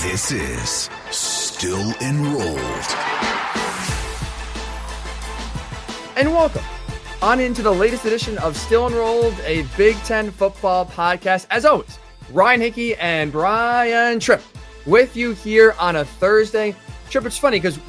This is Still Enrolled. And welcome on into the latest edition of Still Enrolled, a Big Ten football podcast. As always, Ryan Hickey and Brian Tripp with you here on a Thursday. Tripp, it's funny because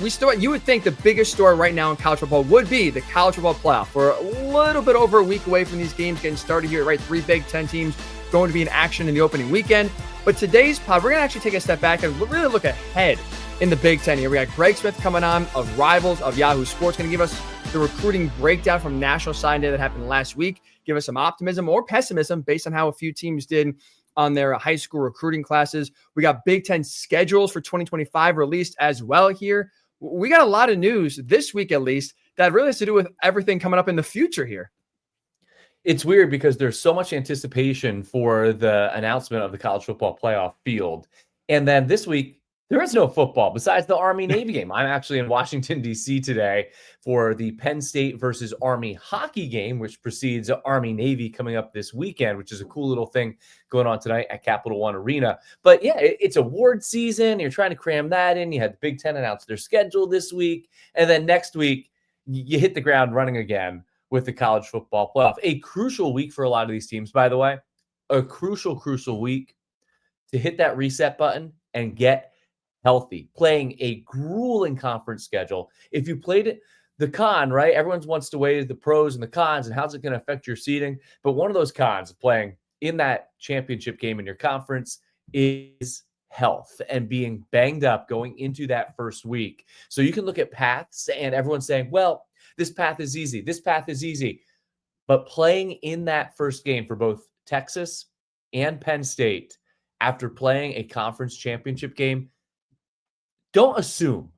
you would think the biggest story right now in college football would be the college football playoff. We're a little bit over a week away from these games getting started here, right? 3 Big Ten teams going to be in action in the opening weekend. But today's pod, we're going to actually take a step back and really look ahead in the Big Ten here. We got Greg Smith coming on of Rivals of Yahoo Sports, going to give us the recruiting breakdown from National Signing Day that happened last week, give us some optimism or pessimism based on how a few teams did on their high school recruiting classes. We got Big Ten schedules for 2025 released as well here. We got a lot of news this week, at least, that really has to do with everything coming up in the future here. It's weird because there's so much anticipation for the announcement of the college football playoff field. And then this week, there is no football besides the Army-Navy game. I'm actually in Washington, D.C. today for the Penn State versus Army hockey game, which precedes Army-Navy coming up this weekend, which is a cool little thing going on tonight at Capital One Arena. But yeah, it's award season. You're trying to cram that in. You had the Big Ten announce their schedule this week. And then next week, you hit the ground running again with the college football playoff. A crucial week for a lot of these teams, by the way. A crucial week to hit that reset button and get healthy, playing a grueling conference schedule. If you played it, the con, right? Everyone wants to weigh the pros and the cons and how's it going to affect your seeding. But one of those cons of playing in that championship game in your conference is health and being banged up going into that first week. So you can look at paths and everyone's saying, well, this path is easy. This path is easy. But playing in that first game for both Texas and Penn State after playing a conference championship game, don't assume,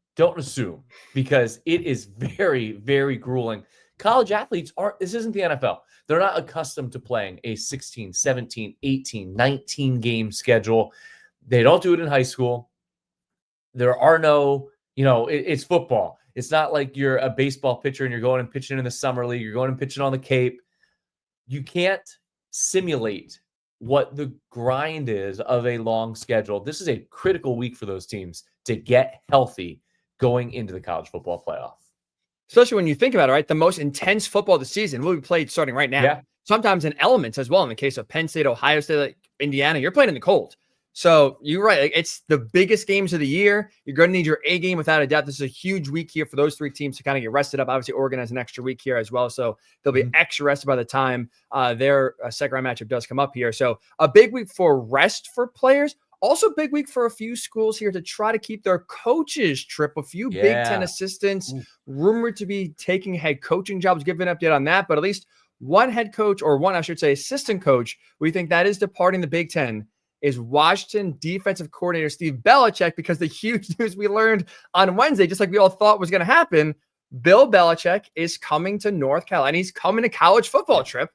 because it is very, very grueling. College athletes this isn't the NFL. They're not accustomed to playing a 16, 17, 18, 19 game schedule. They don't do it in high school. There are no, it's football. It's not like you're a baseball pitcher and you're going and pitching in the summer league. You're going and pitching on the Cape. You can't simulate what the grind is of a long schedule. This is a critical week for those teams to get healthy going into the college football playoff. Especially when you think about it, right? The most intense football of the season will be played starting right now. Yeah. Sometimes in elements as well. In the case of Penn State, Ohio State, like Indiana, you're playing in the cold. So you're right. It's the biggest games of the year. You're going to need your A game without a doubt. This is a huge week here for those 3 teams to kind of get rested up. Obviously, Oregon has an extra week here as well. So they'll be extra rested by the time their second round matchup does come up here. So a big week for rest for players. Also big week for a few schools here to try to keep their coaches Trip. A few Big Ten assistants rumored to be taking head coaching jobs. Give an update on that. But at least one head coach, or one, I should say, assistant coach, we think that is departing the Big Ten, is Washington defensive coordinator Steve Belichick, because the huge news we learned on Wednesday, just like we all thought was going to happen, Bill Belichick is coming to North Carolina. He's coming to college football, Trip.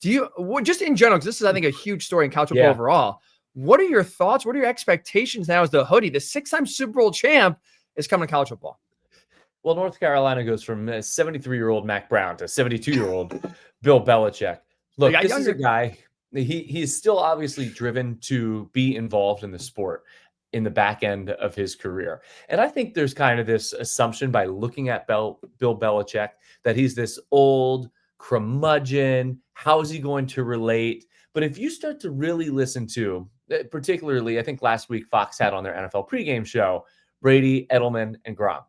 Just in general, because this is, I think, a huge story in college football overall, what are your thoughts? What are your expectations now as the hoodie, the 6-time Super Bowl champ, is coming to college football? Well, North Carolina goes from a 73-year-old Mac Brown to 72-year-old Bill Belichick. Look, this is a guy... He's still obviously driven to be involved in the sport in the back end of his career. And I think there's kind of this assumption by looking at Bill Belichick that he's this old curmudgeon. How is he going to relate? But if you start to really listen to, particularly, I think last week Fox had on their NFL pregame show, Brady, Edelman, and Gronk.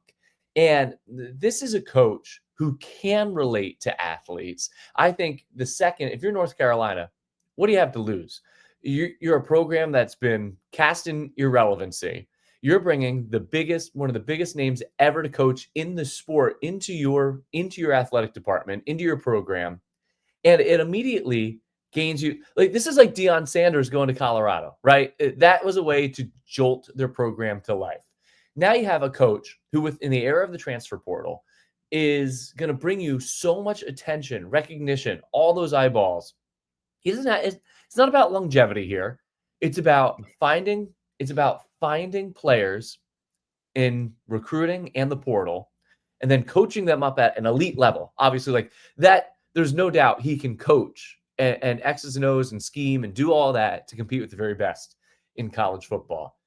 And this is a coach who can relate to athletes. I think if you're North Carolina, what do you have to lose? You're a program that's been cast in irrelevancy. You're bringing one of the biggest names ever to coach in the sport into your athletic department, into your program, and it immediately gains you. Like, this is like Deion Sanders going to Colorado, right? That was a way to jolt their program to life. Now you have a coach who, within the era of the transfer portal, is going to bring you so much attention, recognition, all those eyeballs. It's not about longevity here. It's about finding players in recruiting and the portal, and then coaching them up at an elite level. Obviously, like that, there's no doubt he can coach and X's and O's and scheme and do all that to compete with the very best in college football.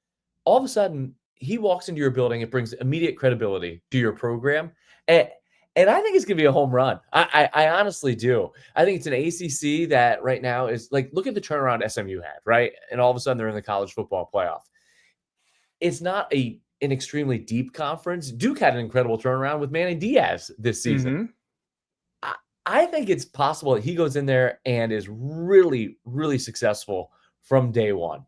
all of a sudden he walks into your building. It brings immediate credibility to your program. And I think it's going to be a home run. I honestly do. I think it's an ACC that right now is like, look at the turnaround SMU had, right? And all of a sudden they're in the college football playoff. It's not an extremely deep conference. Duke had an incredible turnaround with Manny Diaz this season. I think it's possible that he goes in there and is really, really successful from day one.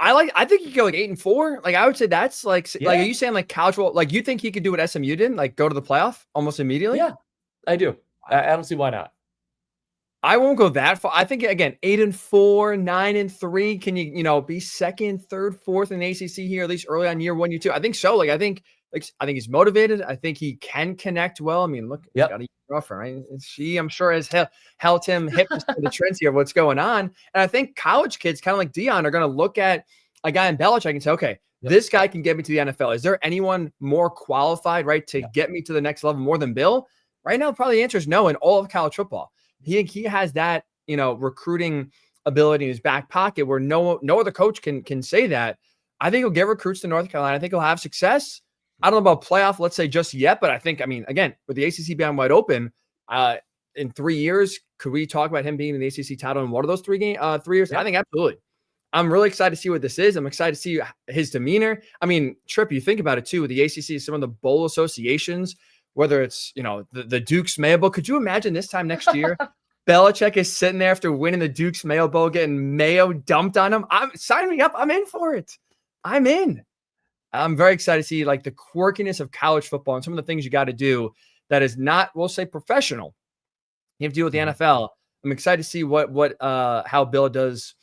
I think he could go like 8-4. Like I would say that's like are you saying like college football? Like you think he could do what SMU did, like go to the playoff almost immediately? Yeah, I do. I don't see why not. I won't go that far. I think again, 8-4, 9-3. Can you be second, third, fourth in the ACC here, at least early on year 1, year 2? I think so. I think he's motivated. I think he can connect well. I mean, look, he's got a girlfriend, right? She, I'm sure, has helped him hip to the trends here of what's going on. And I think college kids, kind of like Dion, are going to look at a guy in Belichick and say, okay, this guy can get me to the NFL. Is there anyone more qualified, right, to get me to the next level more than Bill? Right now, probably the answer is no in all of college football. He has that, recruiting ability in his back pocket where no other coach can say that. I think he'll get recruits to North Carolina. I think he'll have success. I don't know about playoff, let's say, just yet, but I think, again, with the ACC being wide open, in 3 years, could we talk about him being in the ACC title in one of those 3 years? I think absolutely. I'm really excited to see what this is. I'm excited to see his demeanor. I mean, Tripp, you think about it too, with the ACC, some of the bowl associations, whether it's, the Duke's Mayo Bowl. Could you imagine this time next year, Belichick is sitting there after winning the Duke's Mayo Bowl, getting mayo dumped on him? Sign me up. I'm in for it. I'm in. I'm very excited to see like the quirkiness of college football and some of the things you got to do that is not, we'll say, professional. You have to deal with the NFL. I'm excited to see how Bill does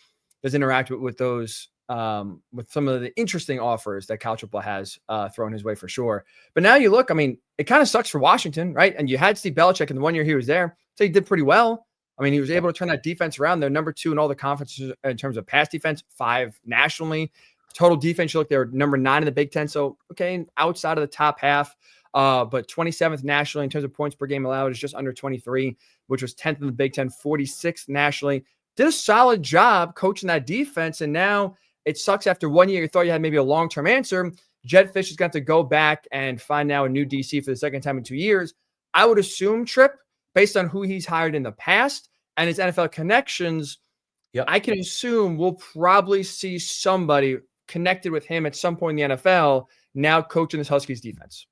interact with those, with some of the interesting offers that college football has thrown his way for sure. But now you look, it kind of sucks for Washington, right? And you had Steve Belichick in the 1 year he was there, so he did pretty well. He was able to turn that defense around. They're number 2 in all the conferences in terms of pass defense, 5 nationally. Total defense, you look, they're number 9 in the Big Ten. So, okay, outside of the top half, but 27th nationally in terms of points per game allowed is just under 23, which was 10th in the Big Ten, 46th nationally. Did a solid job coaching that defense. And now it sucks after 1 year. You thought you had maybe a long-term answer. Jed Fish is going to have to go back and find now a new DC for the second time in 2 years. I would assume, Tripp, based on who he's hired in the past and his NFL connections, I can assume we'll probably see somebody connected with him at some point in the NFL now coaching this Huskies defense.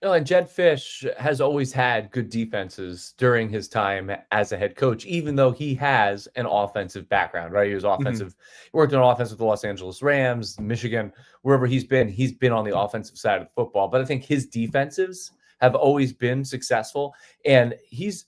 And Jed Fish has always had good defenses during his time as a head coach, even though he has an offensive background, right? He was offensive, worked on offense with the Los Angeles Rams, Michigan, wherever he's been on the offensive side of the football. But I think his defensives have always been successful, and he's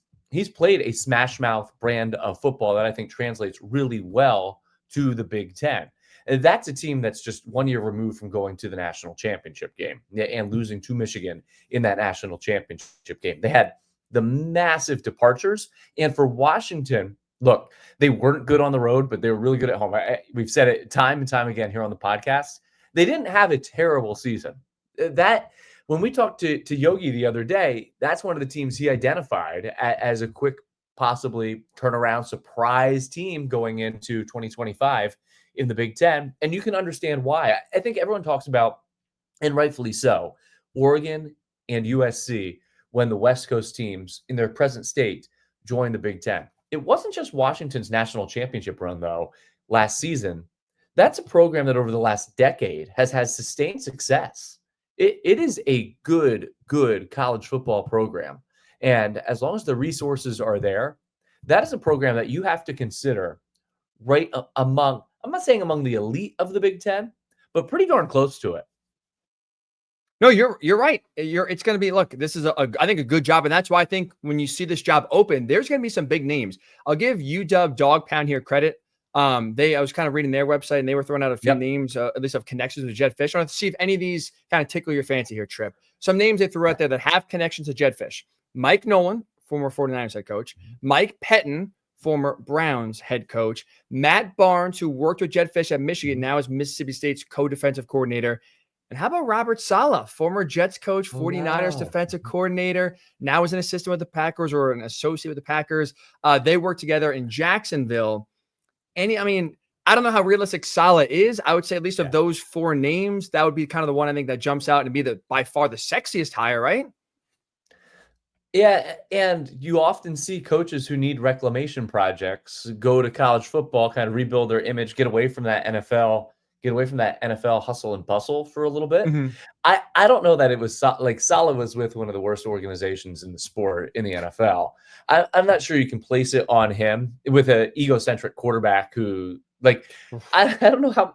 played a smash mouth brand of football that I think translates really well to the Big Ten. And that's a team that's just 1 year removed from going to the national championship game and losing to Michigan in that national championship game. They had the massive departures. And for Washington, look, they weren't good on the road, but they were really good at home. We've said it time and time again here on the podcast. They didn't have a terrible season. That when we talked to Yogi the other day, that's one of the teams he identified as a quick, possibly turnaround surprise team going into 2025 in the Big Ten. And you can understand why. I think everyone talks about, and rightfully so, Oregon and USC when the West Coast teams in their present state joined the Big Ten. It wasn't just Washington's national championship run, though, last season. That's a program that over the last decade has had sustained success. It is a good college football program. And as long as the resources are there, that is a program that you have to consider right among, I'm not saying among the elite of the Big Ten, but pretty darn close to it. No, you're right. It's going to be, look, this is I think a good job. And that's why I think when you see this job open, there's going to be some big names. I'll give UW Dog Pound here credit. I was kind of reading their website and they were throwing out a few names, at least of connections with Jed Fish. I want to see if any of these kind of tickle your fancy here, Tripp. Some names they threw out there that have connections to Jed Fish. Mike Nolan, former 49ers head coach. Mike Pettin, former Browns head coach. Matt Barnes, who worked with Jed Fish at Michigan, now is Mississippi State's co-defensive coordinator. And how about Robert Saleh, former Jets coach, 49ers defensive coordinator, now is an assistant with the Packers or an associate with the Packers. They work together in Jacksonville. And I I don't know how realistic Saleh is. I would say at least of those 4 names, that would be kind of the one I think that jumps out and be by far the sexiest hire, right? Yeah, and you often see coaches who need reclamation projects go to college football, kind of rebuild their image, get away from that NFL hustle and bustle for a little bit. Mm-hmm. I don't know that it was like Saleh was with one of the worst organizations in the sport in the NFL. I'm not sure you can place it on him with an egocentric quarterback who I don't know how.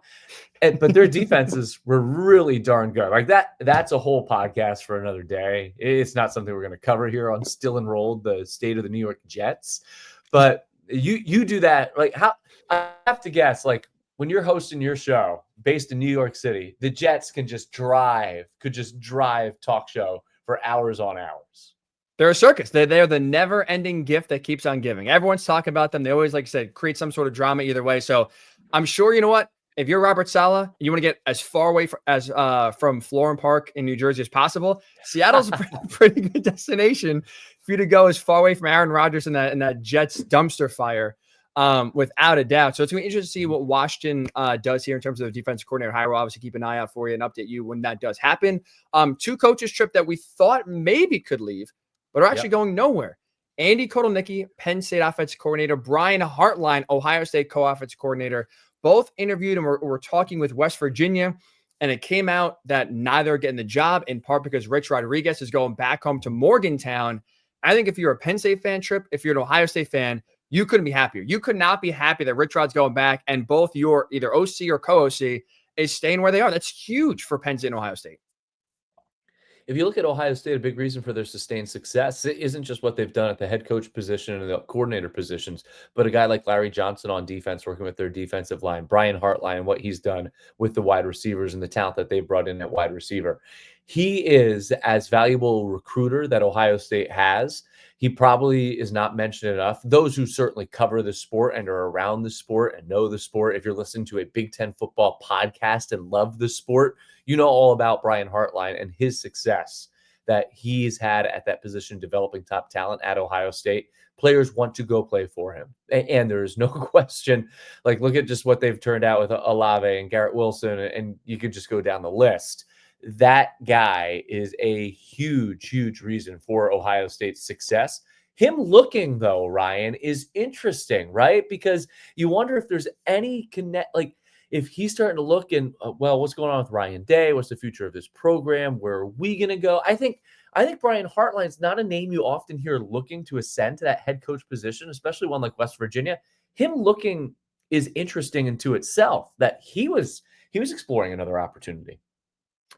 But their defenses were really darn good. Like that's a whole podcast for another day. It's not something we're going to cover here on Still Enrolled, the state of the New York Jets. But you do that. Like, how I have to guess, like, when you're hosting your show based in New York City, the Jets could just drive talk show for hours on hours. They're a circus. They're the never-ending gift that keeps on giving. Everyone's talking about them. They always, like I said, create some sort of drama either way. So I'm sure, you know what? If you're Robert Saleh, you want to get as far away from Florham Park in New Jersey as possible. Seattle's a pretty good destination for you to go as far away from Aaron Rodgers and that Jets dumpster fire, without a doubt. So it's going to be interesting to see what Washington does here in terms of the defensive coordinator hire. We'll obviously keep an eye out for you and update you when that does happen. 2 coaches trip that we thought maybe could leave, but are actually going nowhere. Andy Kotelnicki, Penn State offensive coordinator, Brian Hartline, Ohio State co-offensive coordinator, both interviewed and were talking with West Virginia, and it came out that neither are getting the job, in part because Rich Rodriguez is going back home to Morgantown. I think if you're a Penn State fan, Trip, if you're an Ohio State fan, you couldn't be happier. You could not be happy that Rich Rod's going back and both your either OC or co-OC is staying where they are. That's huge for Penn State and Ohio State. If you look at Ohio State, a big reason for their sustained success, it isn't just what they've done at the head coach position and the coordinator positions, but a guy like Larry Johnson on defense, working with their defensive line, Brian Hartline, what he's done with the wide receivers and the talent that they brought in at wide receiver. He is as valuable a recruiter that Ohio State has. He probably is not mentioned enough. Those who certainly cover the sport and are around the sport and know the sport, if you're listening to a Big Ten football podcast and love the sport, you know all about Brian Hartline and his success that he's had at that position, developing top talent at Ohio State. Players want to go play for him. And there is no question. Like, look at just what they've turned out with Olave and Garrett Wilson, and you could just go down the list. That guy is a huge, huge reason for Ohio State's success. Him looking, though, Ryan, is interesting, right? Because you wonder if there's any connect, like, if he's starting to look and, well, what's going on with Ryan Day? What's the future of this program? Where are we going to go? I think Brian Hartline's not a name you often hear looking to ascend to that head coach position, especially one like West Virginia. Him looking is interesting into itself, that he was exploring another opportunity.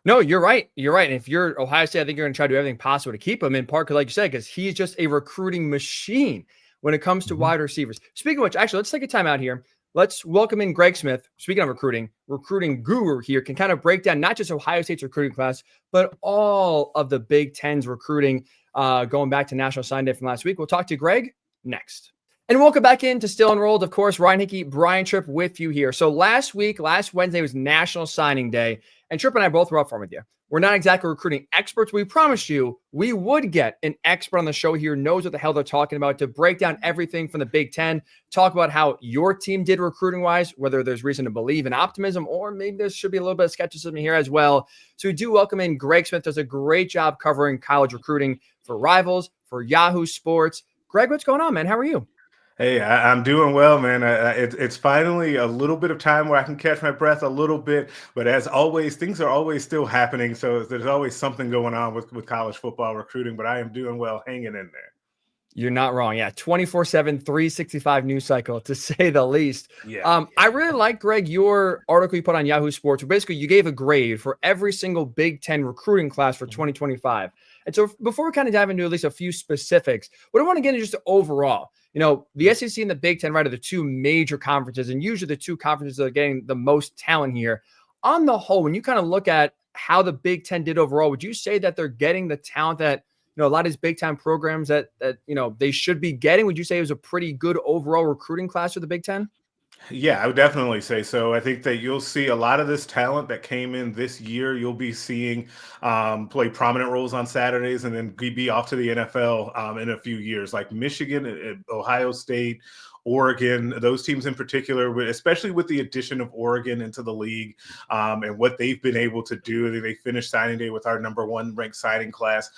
No, you're right. You're right. And if you're Ohio State, I think you're going to try to do everything possible to keep him, in part, like you said, because he's just a recruiting machine when it comes to wide receivers. Speaking of which, actually, let's take a time out here. Let's welcome in Greg Smith. Speaking of recruiting guru here, can kind of break down not just Ohio State's recruiting class, but all of the Big Ten's recruiting going back to National Signing Day from last week. We'll talk to Greg next. And welcome back into Still Enrolled. Of course, Ryan Hickey, Brian Tripp with you here. So last Wednesday was National Signing Day, and Tripp and I both were up front with you. We're not exactly recruiting experts. We promised you we would get an expert on the show here, knows what the hell they're talking about, to break down everything from the Big Ten, talk about how your team did recruiting-wise, whether there's reason to believe in optimism, or maybe there should be a little bit of skepticism here as well. So we do welcome in Greg Smith. Does a great job covering college recruiting for Rivals, for Yahoo Sports. Greg, what's going on, man? How are you? Hey, I'm doing well, man. It's finally a little bit of time where I can catch my breath a little bit. But as always, things are always still happening. So there's always something going on with college football recruiting. But I am doing well, hanging in there. You're not wrong. Yeah, 24/7, 365 news cycle, to say the least. Yeah. I really like, Greg, your article you put on Yahoo Sports, where basically you gave a grade for every single Big Ten recruiting class for 2025. And so before we kind of dive into at least a few specifics, what I want to get into just overall, you know, the SEC and the Big Ten, right, are the two major conferences, and usually the two conferences that are getting the most talent here. On the whole, when you kind of look at how the Big Ten did overall, would you say that they're getting the talent that, you know, a lot of these big time programs that you know they should be getting? Would you say it was a pretty good overall recruiting class for the Big Ten? Yeah, I would definitely say so. I think that you'll see a lot of this talent that came in this year. You'll be seeing play prominent roles on Saturdays and then be off to the NFL in a few years, like Michigan, Ohio State, Oregon, those teams in particular, especially with the addition of Oregon into the league and what they've been able to do. They finished signing day with our #1 ranked signing class.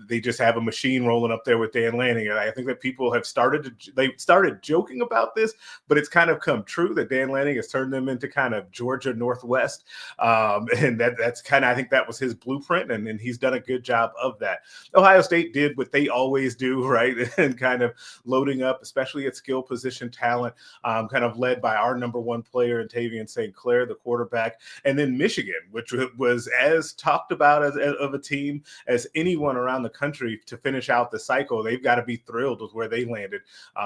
They just have a machine rolling up there with Dan Lanning. And I think that people have started joking about this, but it's kind of come true that Dan Lanning has turned them into kind of Georgia Northwest. And that's kind of, I think that was his blueprint, and he's done a good job of that. Ohio State did what they always do, right? And kind of loading up, especially at skill position talent, kind of led by our #1 player in Tavian St. Clair, the quarterback. And then Michigan, which was as talked about of a team as anyone around the country to finish out the cycle. They've got to be thrilled with where they landed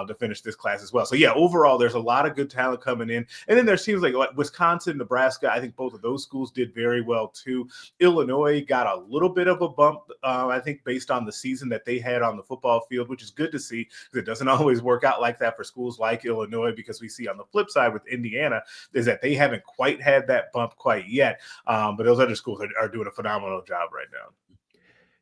to finish this class as well. So yeah, overall, there's a lot of good talent coming in. And then there's teams like Wisconsin, Nebraska. I think both of those schools did very well too. Illinois got a little bit of a bump, I think, based on the season that they had on the football field, which is good to see, because it doesn't always work out like that for schools like Illinois, because we see on the flip side with Indiana is that they haven't quite had that bump quite yet. But those other schools are doing a phenomenal job right now.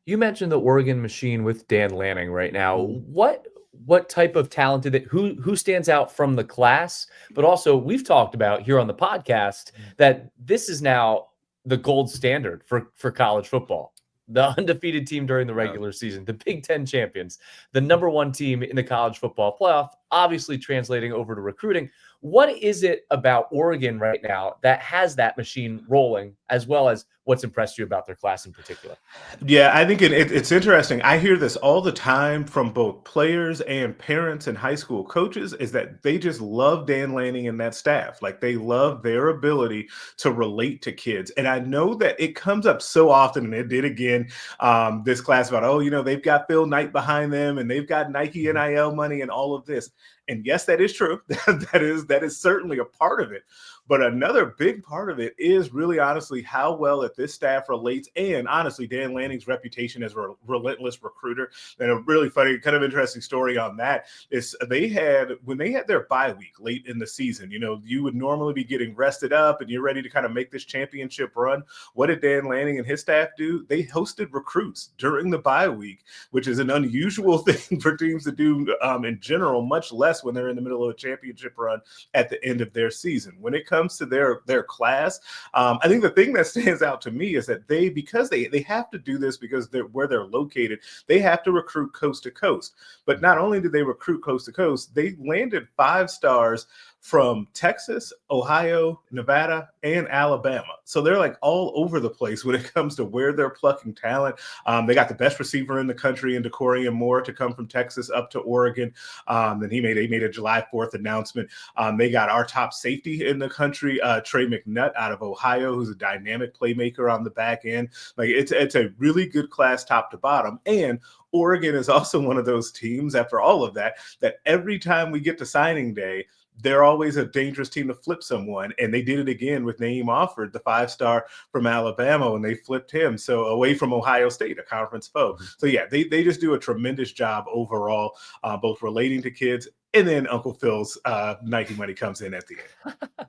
You mentioned the Oregon machine with Dan Lanning right now. What type of talent did it? Who stands out from the class? But also, we've talked about here on the podcast that this is now the gold standard for college football. The undefeated team during the regular season, the Big Ten champions, the #1 team in the college football playoff, obviously translating over to recruiting. What is it about Oregon right now that has that machine rolling, as well as what's impressed you about their class in particular? Yeah, I think it's interesting. I hear this all the time from both players and parents and high school coaches, is that they just love Dan Lanning and that staff. Like, they love their ability to relate to kids. And I know that it comes up so often, and it did again this class, about, they've got Phil Knight behind them and they've got Nike NIL money and all of this. And yes, that is true. that is certainly a part of it. But another big part of it is really, honestly, how well that this staff relates, and honestly, Dan Lanning's reputation as a relentless recruiter. And a really funny, kind of interesting story on that is when they had their bye week late in the season, you would normally be getting rested up and you're ready to kind of make this championship run. What did Dan Lanning and his staff do? They hosted recruits during the bye week, which is an unusual thing for teams to do in general, much less when they're in the middle of a championship run at the end of their season. When it comes to their class, I think the thing that stands out to me is that because they have to do this because where they're located, they have to recruit coast to coast. But not only did they recruit coast to coast, they landed 5 stars from Texas, Ohio, Nevada, and Alabama. So they're like all over the place when it comes to where they're plucking talent. They got the best receiver in the country in Decorian Moore to come from Texas up to Oregon. Then they made a July 4th announcement. They got our top safety in the country, Trey McNutt out of Ohio, who's a dynamic playmaker on the back end. Like, it's a really good class top to bottom. And Oregon is also one of those teams, after all of that every time we get to signing day, they're always a dangerous team to flip someone. And they did it again with Naeem Offord, the 5-star from Alabama, and they flipped him. So away from Ohio State, a conference foe. So yeah, they just do a tremendous job overall, both relating to kids, and then Uncle Phil's Nike money comes in at the end.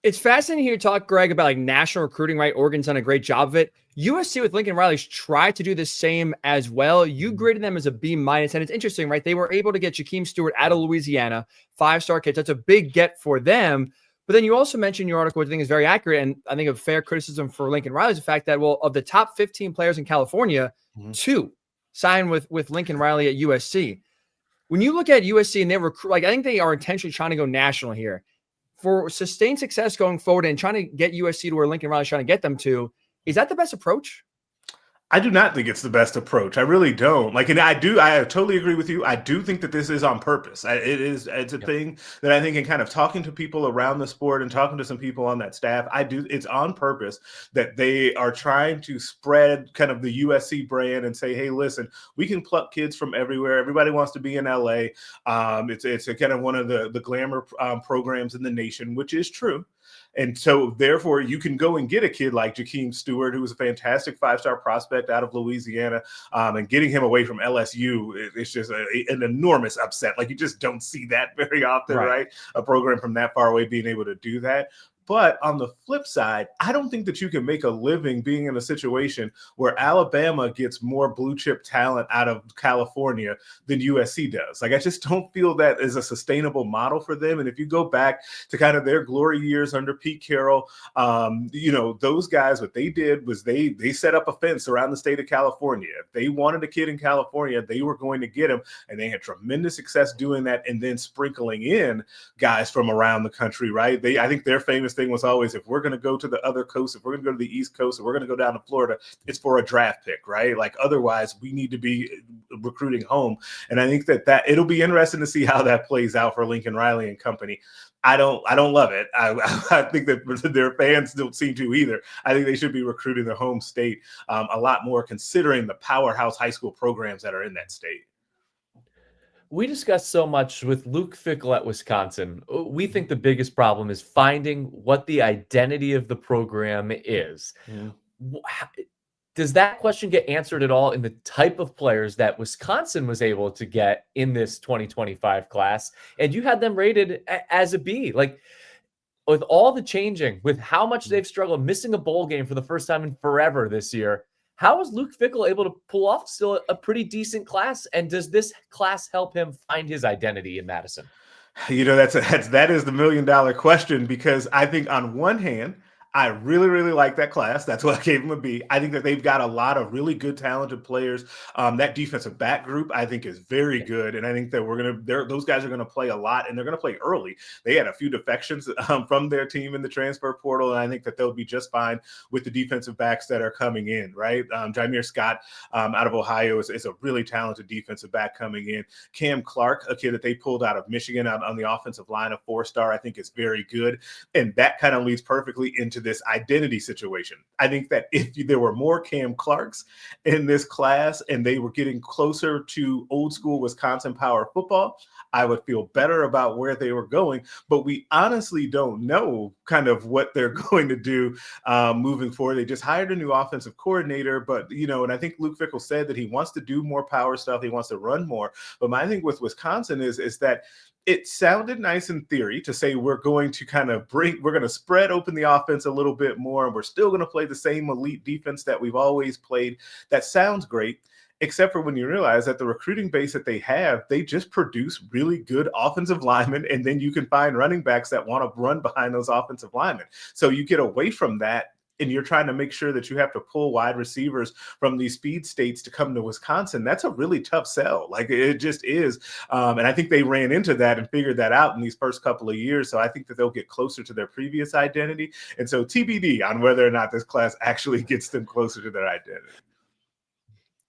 It's fascinating to hear you talk, Greg, about like national recruiting, right? Oregon's done a great job of it. USC with Lincoln Riley's tried to do the same as well. You graded them as a B-, and it's interesting, right? They were able to get Jakeem Stewart out of Louisiana, 5-star kid. That's a big get for them. But then you also mentioned in your article, which I think is very accurate, and I think a fair criticism for Lincoln Riley is the fact that, well, of the top 15 players in California, 2 signed with Lincoln Riley at USC. When you look at USC and they recruit, I think they are intentionally trying to go national here. For sustained success going forward and trying to get USC to where Lincoln Riley's trying to get them to, is that the best approach? I do not think it's the best approach. I really don't. I totally agree with you. I do think that this is on purpose. It's a thing that I think, in kind of talking to people around the sport and talking to some people on that staff, it's on purpose that they are trying to spread kind of the USC brand and say, hey, listen, we can pluck kids from everywhere. Everybody wants to be in LA. It's a kind of one of the glamour programs in the nation, which is true. And so, therefore, you can go and get a kid like Jakeem Stewart, who was a fantastic 5-star prospect out of Louisiana, and getting him away from LSU, it's just an enormous upset. Like, you just don't see that very often, right? A program from that far away being able to do that. But on the flip side, I don't think that you can make a living being in a situation where Alabama gets more blue chip talent out of California than USC does. Like, I just don't feel that is a sustainable model for them. And if you go back to kind of their glory years under Pete Carroll, those guys, what they did was they set up a fence around the state of California. If they wanted a kid in California, they were going to get him. And they had tremendous success doing that, and then sprinkling in guys from around the country, right? I think their famous thing was always, if we're going to go to the other coast, if we're going to go to the East Coast, if we're going to go down to Florida, it's for a draft pick, right? Like, otherwise we need to be recruiting home. And I think that it'll be interesting to see how that plays out for Lincoln Riley and company. I don't love it. I think that their fans don't seem to either. I think they should be recruiting their home state a lot more, considering the powerhouse high school programs that are in that state. We discussed so much with Luke Fickell at Wisconsin. We think the biggest problem is finding what the identity of the program is. Does that question get answered at all in the type of players that Wisconsin was able to get in this 2025 class? And you had them rated as a B. Like, with all the changing, with how much they've struggled, missing a bowl game for the first time in forever this year, how is Luke Fickell able to pull off still a pretty decent class? And does this class help him find his identity in Madison? That is the $1 million question, because I think on one hand, I really, really like that class. That's why I gave them a B. I think that they've got a lot of really good, talented players. That defensive back group, I think, is very good. And I think that those guys are going to play a lot, and they're going to play early. They had a few defections from their team in the transfer portal, and I think that they'll be just fine with the defensive backs that are coming in, right? Jameer Scott out of Ohio is a really talented defensive back coming in. Cam Clark, a kid that they pulled out of Michigan out on the offensive line, a 4-star, I think is very good. And that kind of leads perfectly into this identity situation. I think that if there were more Cam Clarks in this class and they were getting closer to old school Wisconsin power football, I would feel better about where they were going. But we honestly don't know kind of what they're going to do moving forward. They just hired a new offensive coordinator, but, and I think Luke Fickell said that he wants to do more power stuff. He wants to run more. But my thing with Wisconsin is that it sounded nice in theory to say we're going to spread open the offense a little bit more, and we're still going to play the same elite defense that we've always played. That sounds great, except for when you realize that the recruiting base that they have, they just produce really good offensive linemen, and then you can find running backs that want to run behind those offensive linemen. So you get away from that, and you're trying to make sure that you have to pull wide receivers from these speed states to come to Wisconsin. That's a really tough sell. Like, it just is. And I think they ran into that and figured that out in these first couple of years. So I think that they'll get closer to their previous identity. And so TBD on whether or not this class actually gets them closer to their identity.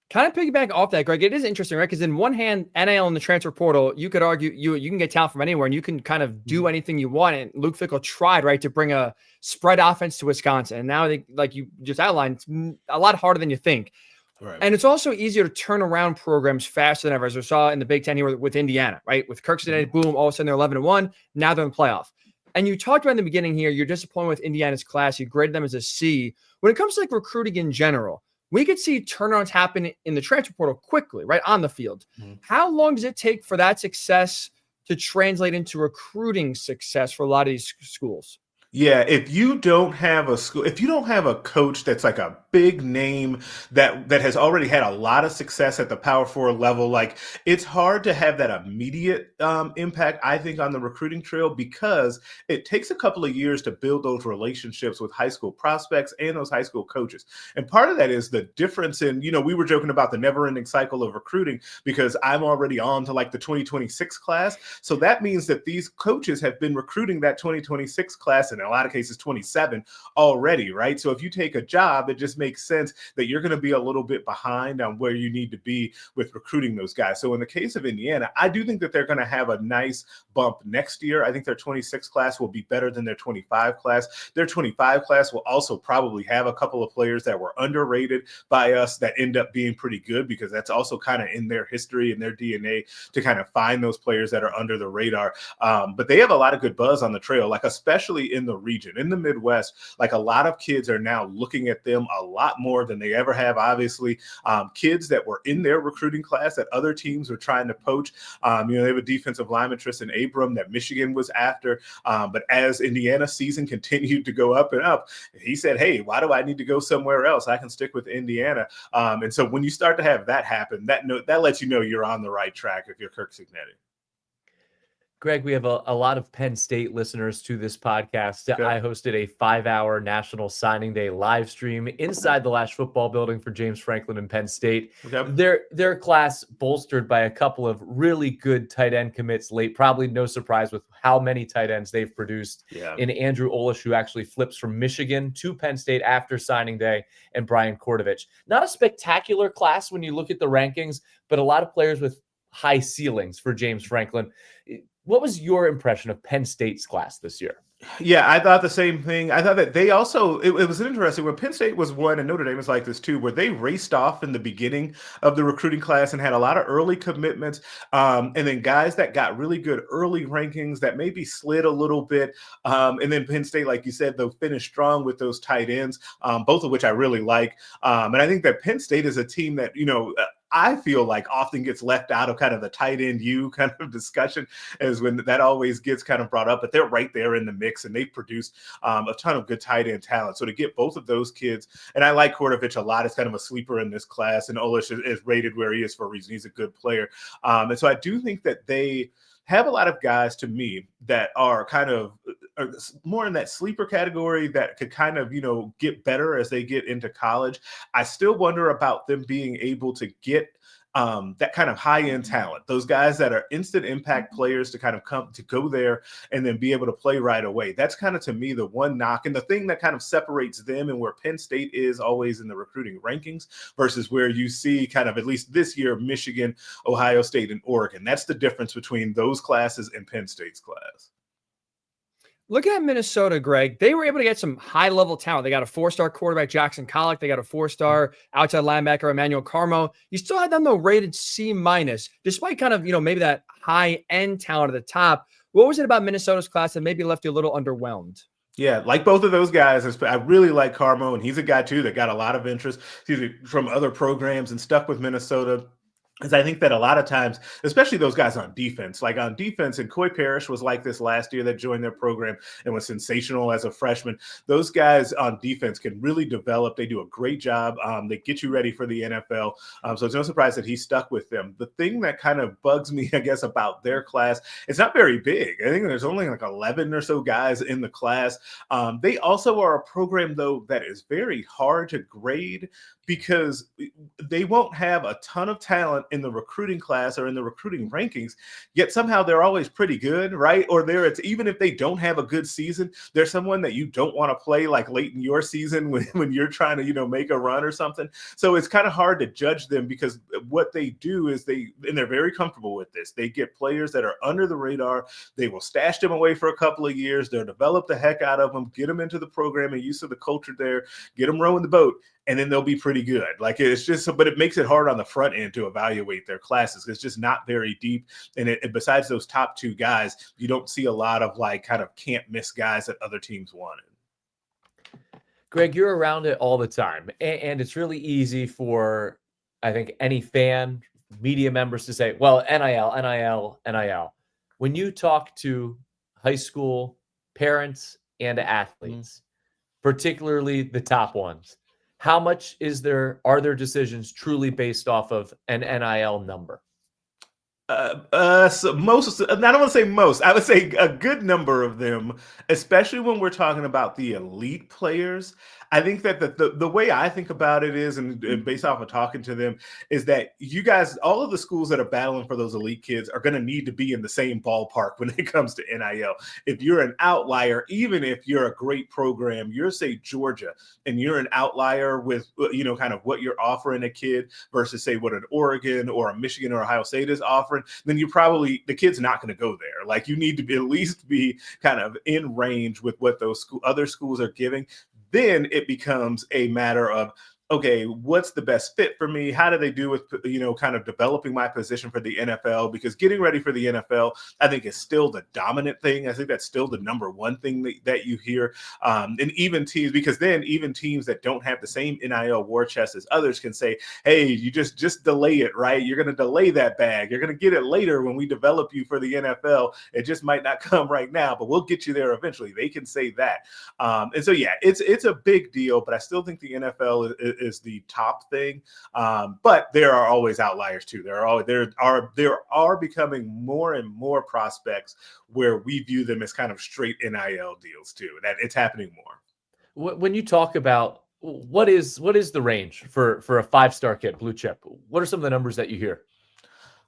Kind of piggyback off that, Greg, it is interesting, right? Because in one hand, NIL and the transfer portal, you could argue you can get talent from anywhere, and you can kind of do anything you want. And Luke Fickell tried, right, to bring a spread offense to Wisconsin. And now, like you just outlined, it's a lot harder than you think. Right. And it's also easier to turn around programs faster than ever, as we saw in the Big Ten here with Indiana, right? With Kirk Cincinnati, boom, all of a sudden they're 11-1. Now they're in the playoff. And you talked about in the beginning here, you're disappointed with Indiana's class. You graded them as a C. When it comes to like recruiting in general, we could see turnarounds happen in the transfer portal quickly, right, on the field. How long does it take for that success to translate into recruiting success for a lot of these schools? Yeah, if you don't have a coach that's like a big name that has already had a lot of success at the Power 4 level, like, it's hard to have that immediate impact, I think, on the recruiting trail, because it takes a couple of years to build those relationships with high school prospects and those high school coaches. And part of that is the difference in, we were joking about the never-ending cycle of recruiting, because I'm already on to like the 2026 class. So that means that these coaches have been recruiting that 2026 class, and in a lot of cases 27 already, right? So if you take a job, it just makes sense that you're going to be a little bit behind on where you need to be with recruiting those guys. So in the case of Indiana, I do think that they're going to have a nice bump next year. I think their 26 class will be better than their 25 class. Their 25 class will also probably have a couple of players that were underrated by us that end up being pretty good, because that's also kind of in their history and their DNA to kind of find those players that are under the radar. But they have a lot of good buzz on the trail, like especially in the the region, in the Midwest, like a lot of kids are now looking at them a lot more than they ever have. Obviously, kids that were in their recruiting class that other teams were trying to poach. They have a defensive lineman, Tristan Abram, that Michigan was after. But as Indiana's season continued to go up and up, he said, hey, why do I need to go somewhere else? I can stick with Indiana. And so when you start to have that happen, that lets you know you're on the right track if you're Kirk Cignetti. Greg, we have a lot of Penn State listeners to this podcast. Okay. I hosted a 5-hour National Signing Day live stream inside the Lash Football Building for James Franklin and Penn State. Okay. Their class bolstered by a couple of really good tight end commits late. Probably no surprise with how many tight ends they've produced. Yeah. In Andrew Olish, who actually flips from Michigan to Penn State after signing day, and Brian Kordovich. Not a spectacular class when you look at the rankings, but a lot of players with high ceilings for James Franklin. What was your impression of Penn State's class this year? Yeah, I thought the same thing. I thought that they also, it was interesting when Penn State was one, and Notre Dame was like this too, where they raced off in the beginning of the recruiting class and had a lot of early commitments. And then guys that got really good early rankings that maybe slid a little bit. And then Penn State, like you said, they'll finish strong with those tight ends, both of which I really like. And I think that Penn State is a team that, I feel like often gets left out of kind of the tight end kind of discussion, as when that always gets kind of brought up, but they're right there in the mix, and they've produced a ton of good tight end talent. So to get both of those kids, and I like Kordovich a lot, it's kind of a sleeper in this class, and Olish is rated where he is for a reason. He's a good player. And so I do think that they have a lot of guys, to me, that are kind of more in that sleeper category that could kind of, get better as they get into college. I still wonder about them being able to get that kind of high-end talent, those guys that are instant impact players to kind of come to go there and then be able to play right away. That's kind of, to me, the one knock and the thing that kind of separates them and where Penn State is always in the recruiting rankings versus where you see kind of, at least this year, Michigan, Ohio State, and Oregon. That's the difference between those classes and Penn State's class. Look at Minnesota, Greg. They were able to get some high-level talent. They got a 4-star quarterback, Jackson Collick. They got a 4-star outside linebacker, Emmanuel Carmo. You still had them, though, rated C-, despite kind of, maybe that high-end talent at the top. What was it about Minnesota's class that maybe left you a little underwhelmed? Yeah, like both of those guys, I really like Carmo, and he's a guy, too, that got a lot of interest from other programs and stuck with Minnesota. Because I think that a lot of times, especially those guys on defense, and Coy Parrish was like this last year that joined their program and was sensational as a freshman. Those guys on defense can really develop. They do a great job. They get you ready for the NFL. So it's no surprise that he stuck with them. The thing that kind of bugs me, I guess, about their class, it's not very big. I think there's only like 11 or so guys in the class. They also are a program, though, that is very hard to grade because they won't have a ton of talent in the recruiting class or in the recruiting rankings, yet somehow they're always pretty good, right? Or even if they don't have a good season, they're someone that you don't want to play like late in your season when you're trying to, make a run or something. So it's kind of hard to judge them because what they do is they're very comfortable with this. They get players that are under the radar. They will stash them away for a couple of years. They'll develop the heck out of them, get them into the program and use of the culture there, get them rowing the boat, and then they'll be pretty good. Like it's just, but it makes it hard on the front end to evaluate their classes. It's just not very deep. And besides those top two guys, you don't see a lot of like kind of can't miss guys that other teams wanted. Greg, you're around it all the time. And it's really easy for, I think, any fan, media members to say, well, NIL, NIL, NIL. When you talk to high school parents and athletes, particularly the top ones, how much are their decisions truly based off of an NIL number? So most, I don't want to say most, I would say a good number of them, especially when we're talking about the elite players. I think that the way I think about it is, and based off of talking to them, is that you guys, all of the schools that are battling for those elite kids are going to need to be in the same ballpark when it comes to NIL. If you're an outlier, even if you're a great program, you're, say, Georgia, and you're an outlier with, kind of what you're offering a kid versus, say, what an Oregon or a Michigan or Ohio State is offering, then the kid's not going to go there. Like, you need to at least be kind of in range with what those other schools are giving. Then it becomes a matter of, okay, what's the best fit for me? How do they do with, kind of developing my position for the NFL? Because getting ready for the NFL, I think, is still the dominant thing. I think that's still the number one thing that you hear. And even teams, because then even teams that don't have the same NIL war chest as others can say, hey, you just delay it, right? You're going to delay that bag. You're going to get it later when we develop you for the NFL. It just might not come right now, but we'll get you there eventually. They can say that. And so, yeah, it's a big deal, but I still think the NFL is the top thing. But there are always outliers too. There are becoming more and more prospects where we view them as kind of straight NIL deals too. That it's happening more. When you talk about what is the range for a 5-star kid, blue chip, what are some of the numbers that you hear?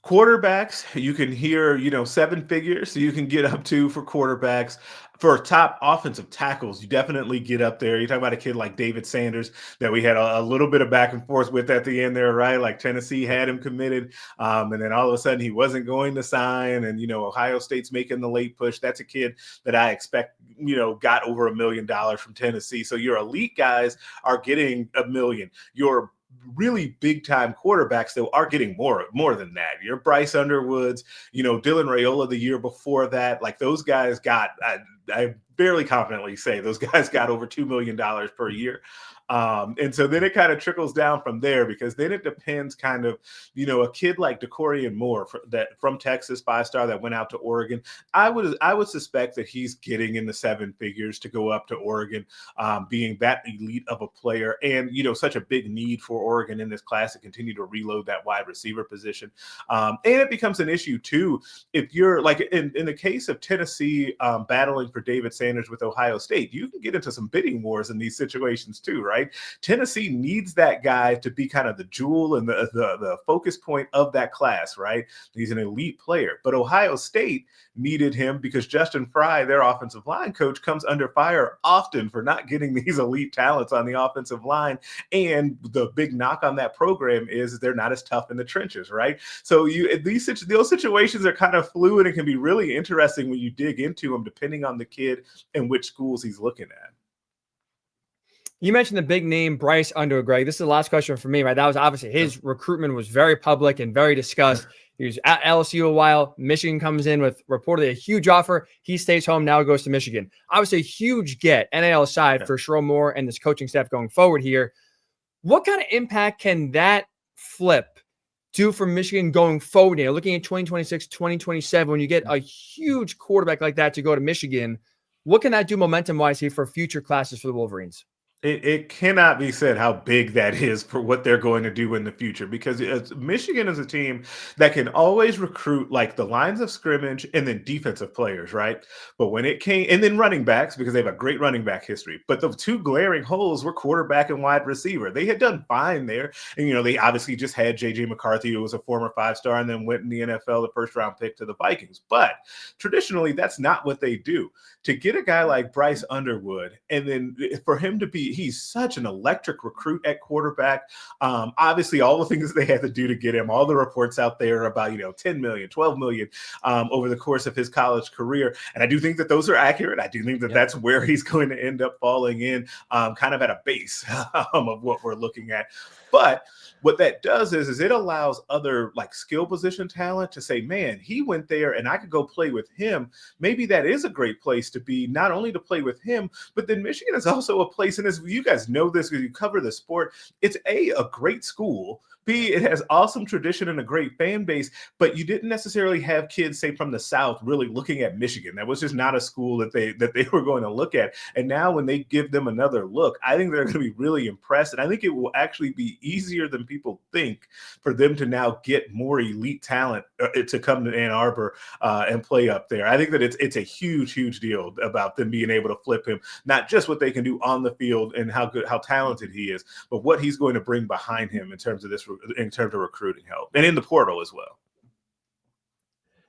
Quarterbacks, you can hear, 7 figures. So you can get up to, for quarterbacks. For top offensive tackles, you definitely get up there. You talk about a kid like David Sanders that we had a little bit of back and forth with at the end there, right? Like Tennessee had him committed, and then all of a sudden he wasn't going to sign, and Ohio State's making the late push. That's a kid that I expect, got over $1 million from Tennessee. So your elite guys are getting $1 million. Your really big time quarterbacks though are getting more than that. Your Bryce Underwoods, Dylan Raiola the year before that, like those guys got, I barely confidently say those guys got over $2 million per year. And so then it kind of trickles down from there, because then it depends kind of, a kid like DeCorian Moore from Texas, 5-star that went out to Oregon. I would suspect that he's getting in the 7 figures to go up to Oregon, being that elite of a player, and, such a big need for Oregon in this class to continue to reload that wide receiver position. And it becomes an issue too, if you're like in the case of Tennessee battling for David Sanders with Ohio State, you can get into some bidding wars in these situations too, right? Tennessee needs that guy to be kind of the jewel and the focus point of that class, right? He's an elite player. But Ohio State needed him because Justin Fry, their offensive line coach, comes under fire often for not getting these elite talents on the offensive line. And the big knock on that program is they're not as tough in the trenches, right? So those situations are kind of fluid and can be really interesting when you dig into them, depending on the kid and which schools he's looking at. You mentioned the big name Bryce Underwood, Greg. This is the last question for me, right? That was obviously his recruitment was very public and very discussed. He was at LSU a while. Michigan comes in with reportedly a huge offer. He stays home, now goes to Michigan. Obviously a huge get, NIL aside, for Sherrone Moore and this coaching staff going forward here. What kind of impact can that flip do for Michigan going forward here? Looking at 2026, 2027, when you get a huge quarterback like that to go to Michigan, what can that do momentum-wise here for future classes for the Wolverines? It cannot be said how big that is for what they're going to do in the future, because Michigan is a team that can always recruit like the lines of scrimmage and then defensive players, right? But when it came, and then running backs, because they have a great running back history, but the two glaring holes were quarterback and wide receiver. They had done fine there. And, they obviously just had J.J. McCarthy, who was a former 5-star and then went in the NFL, the first-round pick to the Vikings. But traditionally, that's not what they do. To get a guy like Bryce Underwood, and then for him to be, he's such an electric recruit at quarterback. Obviously, all the things they had to do to get him, all the reports out there about, 10 million, 12 million over the course of his college career. And I do think that those are accurate. I do think that that's where he's going to end up falling in, kind of at a base of what we're looking at. But what that does is it allows other like skill position talent to say, man, he went there and I could go play with him. Maybe that is a great place to be, not only to play with him, but then Michigan is also a place, and as you guys know this because you cover the sport, it's a great school. B, it has awesome tradition and a great fan base, but you didn't necessarily have kids, say, from the South really looking at Michigan. That was just not a school that they were going to look at. And now when they give them another look, I think they're going to be really impressed. And I think it will actually be easier than people think for them to now get more elite talent to come to Ann Arbor and play up there. I think that it's a huge, huge deal about them being able to flip him, not just what they can do on the field and how talented he is, but what he's going to bring behind him in terms of recruiting help and in the portal as well.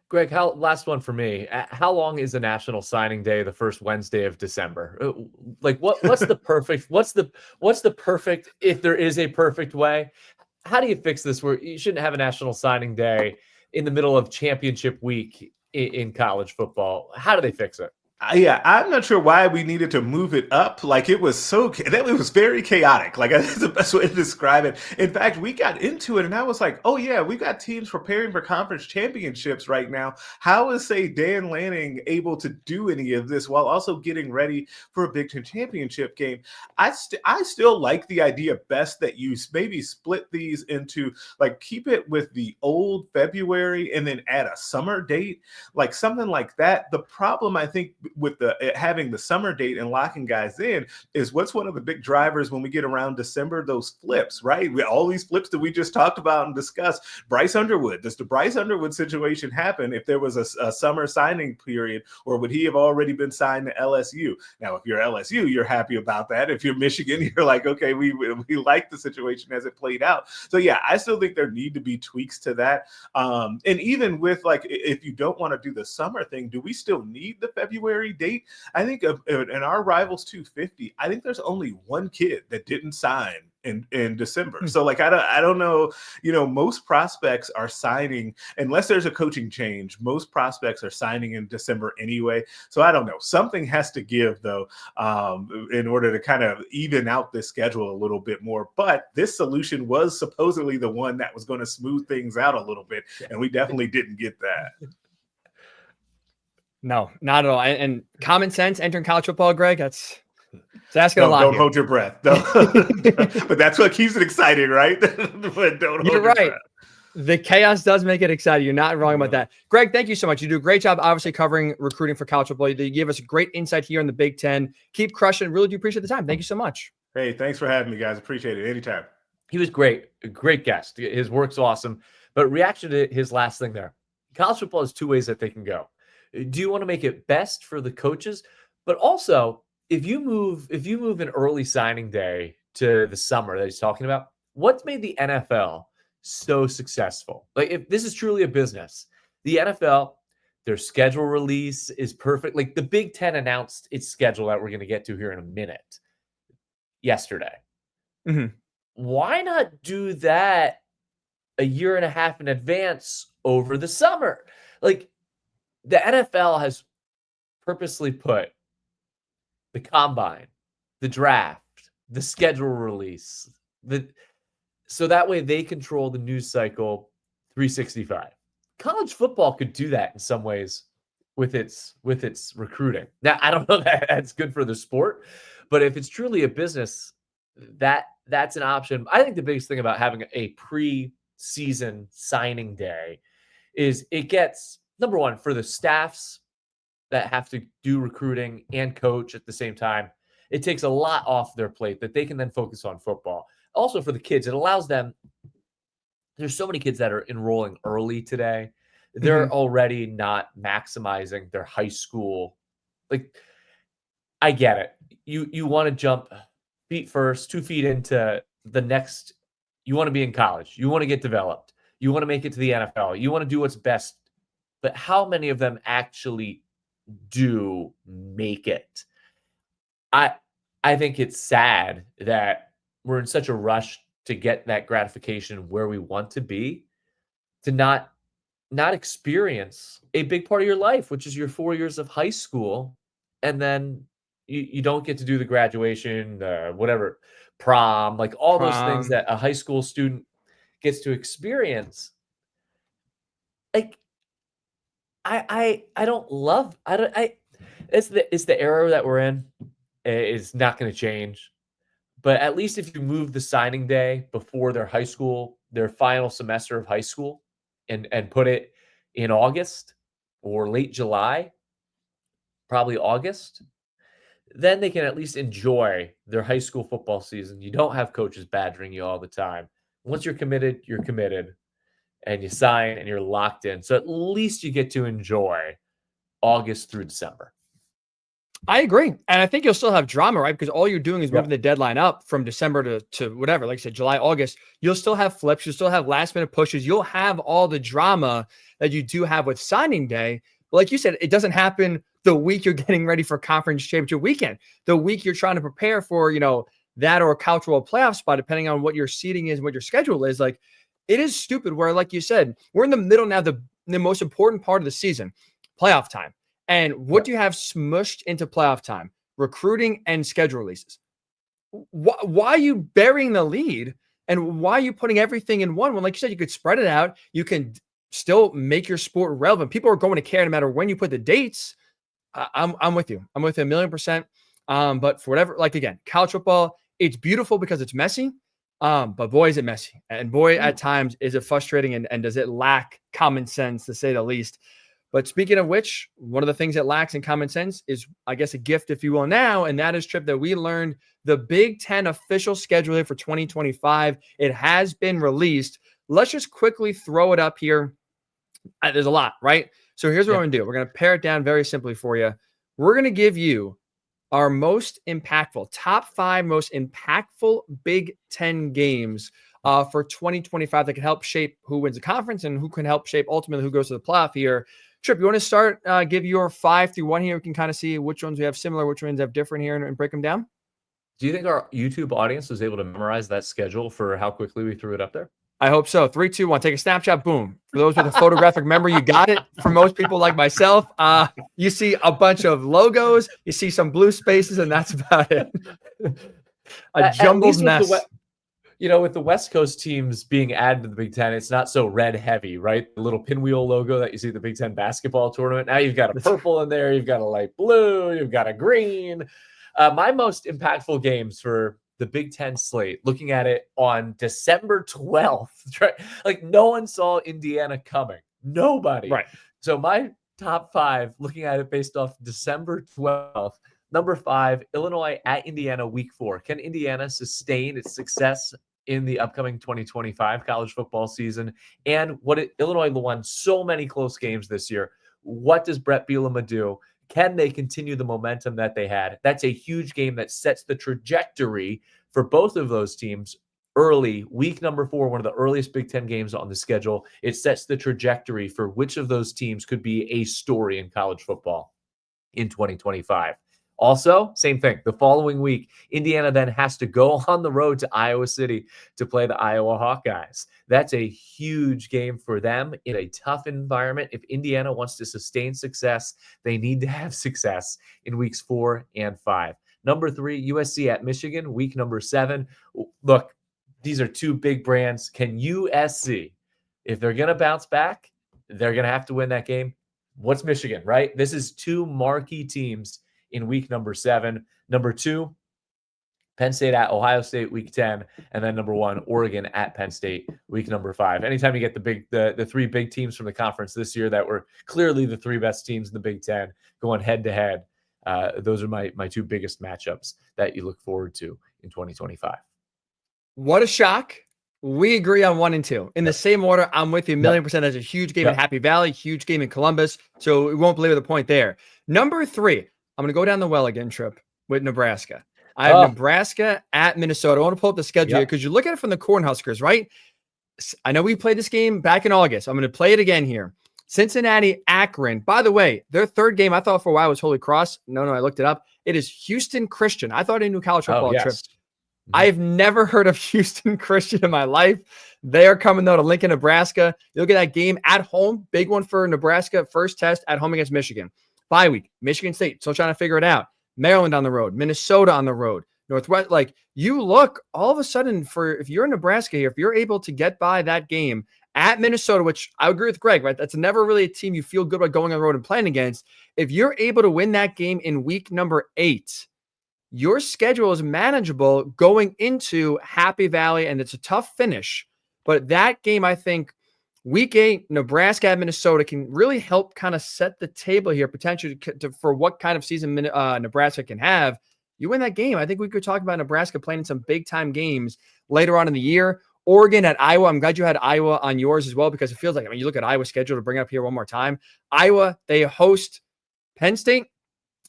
Greg, last one for me. How long is the National Signing Day, the first Wednesday of December? Like what's the perfect, if there is a perfect way? How do you fix this where you shouldn't have a National Signing Day in the middle of championship week in college football? How do they fix it? Yeah, I'm not sure why we needed to move it up. Like it was it was very chaotic. Like that's the best way to describe it. In fact, we got into it and I was like, oh yeah, we got teams preparing for conference championships right now. How is, say, Dan Lanning able to do any of this while also getting ready for a Big Ten championship game? I still like the idea best that you maybe split these into, like, keep it with the old February and then add a summer date, like something like that. The problem, I think, with having the summer date and locking guys in is what's one of the big drivers when we get around December, those flips, right? All these flips that we just talked about and discussed. Bryce Underwood, does the Bryce Underwood situation happen if there was a summer signing period, or would he have already been signed to LSU? Now, if you're LSU, you're happy about that. If you're Michigan, you're like, okay, we like the situation as it played out. So yeah, I still think there need to be tweaks to that. And even with, like, if you don't want to do the summer thing, do we still need the February date? I think in our Rivals 250, I think there's only one kid that didn't sign in December. So like, I don't know, most prospects are signing, unless there's a coaching change, most prospects are signing in December anyway. So I don't know, something has to give though, in order to kind of even out this schedule a little bit more. But this solution was supposedly the one that was going to smooth things out a little bit, and we definitely didn't get that. No, not at all. And common sense entering college football, Greg, it's asking a lot. Don't hold your breath. But that's what keeps it exciting, right? But don't You're hold right. your breath. The chaos does make it exciting. You're not wrong about that. Greg, thank you so much. You do a great job, obviously, covering recruiting for college football. You give us great insight here in the Big Ten. Keep crushing. Really do appreciate the time. Thank you so much. Hey, thanks for having me, guys. Appreciate it. Anytime. He was great. A great guest. His work's awesome. But reaction to his last thing there. College football has two ways that they can go. Do you want to make it best for the coaches? But also, if you move an early signing day to the summer that he's talking about, what's made the NFL so successful? Like, if this is truly a business, the NFL, their schedule release is perfect. Like, the Big Ten announced its schedule that we're going to get to here in a minute yesterday. Mm-hmm. Why not do that a year and a half in advance over the summer? Like, the NFL has purposely put the combine, the draft, the schedule release, so that way they control the news cycle 365. College football could do that in some ways with its recruiting. Now, I don't know that that's good for the sport, but if it's truly a business, that's an option. I think the biggest thing about having a pre-season signing day is it gets, number one, for the staffs that have to do recruiting and coach at the same time, it takes a lot off their plate that they can then focus on football. Also for the kids, it allows them, there's so many kids that are enrolling early today. They're already not maximizing their high school. Like, I get it. You want to jump feet first, 2 feet into the next. You want to be in college. You want to get developed. You want to make it to the NFL. You want to do what's best. But how many of them actually do make it? I think it's sad that we're in such a rush to get that gratification where we want to be, to not experience a big part of your life, which is your 4 years of high school, and then you don't get to do the graduation, whatever, prom, like all those things that a high school student gets to experience. Like, it's the era that we're in. It's not going to change. But at least if you move the signing day before their final semester of high school, and put it in August or late July, probably August, then they can at least enjoy their high school football season. You don't have coaches badgering you all the time. Once you're committed, and you sign and you're locked in. So at least you get to enjoy August through December. I agree. And I think you'll still have drama, right? Because all you're doing is moving the deadline up from December to whatever, like I said, July, August. You'll still have flips. You'll still have last minute pushes. You'll have all the drama that you do have with signing day. But like you said, it doesn't happen the week you're getting ready for conference championship weekend, the week you're trying to prepare for, that or a college football playoff spot, depending on what your seating is and what your schedule is. Like, it is stupid where, like you said, we're in the middle now, the most important part of the season, playoff time. And what do you have smushed into playoff time? Recruiting and schedule releases. Why are you burying the lead? And why are you putting everything in one? When, like you said, you could spread it out. You can still make your sport relevant. People are going to care no matter when you put the dates. I'm with you. I'm with you 1,000,000%. But for whatever, like again, college football, it's beautiful because it's messy. But boy, is it messy. And boy, at times is it frustrating and does it lack common sense, to say the least. But speaking of which, one of the things that lacks in common sense is, I guess, a gift, if you will, now, and that is, Trip, that we learned the Big Ten official schedule here for 2025. It has been released. Let's just quickly throw it up here. There's a lot, right? So here's what we're going to do. We're going to pare it down very simply for you. We're going to give you our most impactful, top 5 most impactful Big Ten games for 2025 that can help shape who wins the conference and who can help shape ultimately who goes to the playoff here. Trip, you want to start, give your 5 through 1 here? We can kind of see which ones we have similar, which ones have different here, and break them down. Do you think our YouTube audience was able to memorize that schedule for how quickly we threw it up there? I hope so. 3, 2, 1. Take a snapshot. Boom. For those with a photographic memory, you got it. For most people like myself, you see a bunch of logos, you see some blue spaces, and that's about it. A jumbled mess. With the West Coast teams being added to the Big Ten, it's not so red heavy, right? The little pinwheel logo that you see at the Big Ten basketball tournament. Now you've got a purple in there, you've got a light blue, you've got a green. My most impactful games for the Big Ten slate, looking at it on December 12th, right? Like no one saw Indiana coming. Nobody. Right. So my top 5, looking at it based off December 12th, number 5, Illinois at Indiana week 4. Can Indiana sustain its success in the upcoming 2025 college football season? And Illinois won so many close games this year. What does Brett Bielema do? Can they continue the momentum that they had? That's a huge game that sets the trajectory for both of those teams early. Week number 4, one of the earliest Big Ten games on the schedule. It sets the trajectory for which of those teams could be a story in college football in 2025. Also, same thing. The following week, Indiana then has to go on the road to Iowa City to play the Iowa Hawkeyes. That's a huge game for them in a tough environment. If Indiana wants to sustain success, they need to have success in weeks 4 and 5. Number 3, USC at Michigan, week number 7. Look, these are 2 big brands. Can USC, if they're going to bounce back, they're going to have to win that game. What's Michigan, right? This is 2 marquee teams in week number 7. Number 2, Penn State at Ohio State, week 10. And then number 1, Oregon at Penn State, week number 5. Anytime you get the 3 big teams from the conference this year that were clearly the 3 best teams in the Big Ten going head to head, those are my 2 biggest matchups that you look forward to in 2025. What a shock. We agree on 1 and 2 in the same order. I'm with you 1,000,000%. That's a huge game in Happy Valley, huge game in Columbus. So we won't belabor the point there. Number 3, I'm going to go down the well again, Trip, with Nebraska. I have Nebraska at Minnesota. I want to pull up the schedule here because you look at it from the Cornhuskers, right? I know we played this game back in August. I'm going to play it again here. Cincinnati, Akron. By the way, their 3rd game, I thought for a while was Holy Cross. No, I looked it up. It is Houston Christian. I thought I knew college football, Trip. I've never heard of Houston Christian in my life. They are coming, though, to Lincoln, Nebraska. You look at that game at home. Big one for Nebraska. First test at home against Michigan. Bye week. Michigan State, still trying to figure it out. Maryland on the road. Minnesota on the road. Northwest. Like, you look, all of a sudden, if you're in Nebraska here, if you're able to get by that game at Minnesota, which I agree with Greg, right? That's never really a team you feel good about going on the road and playing against. If you're able to win that game in week number 8, your schedule is manageable going into Happy Valley, and it's a tough finish. But that game, I think, week 8, Nebraska at Minnesota can really help kind of set the table here potentially for what kind of season Nebraska can have. You win that game, I think we could talk about Nebraska playing in some big-time games later on in the year. Oregon at Iowa. I'm glad you had Iowa on yours as well because it feels like, you look at Iowa's schedule to bring it up here one more time. Iowa, they host Penn State.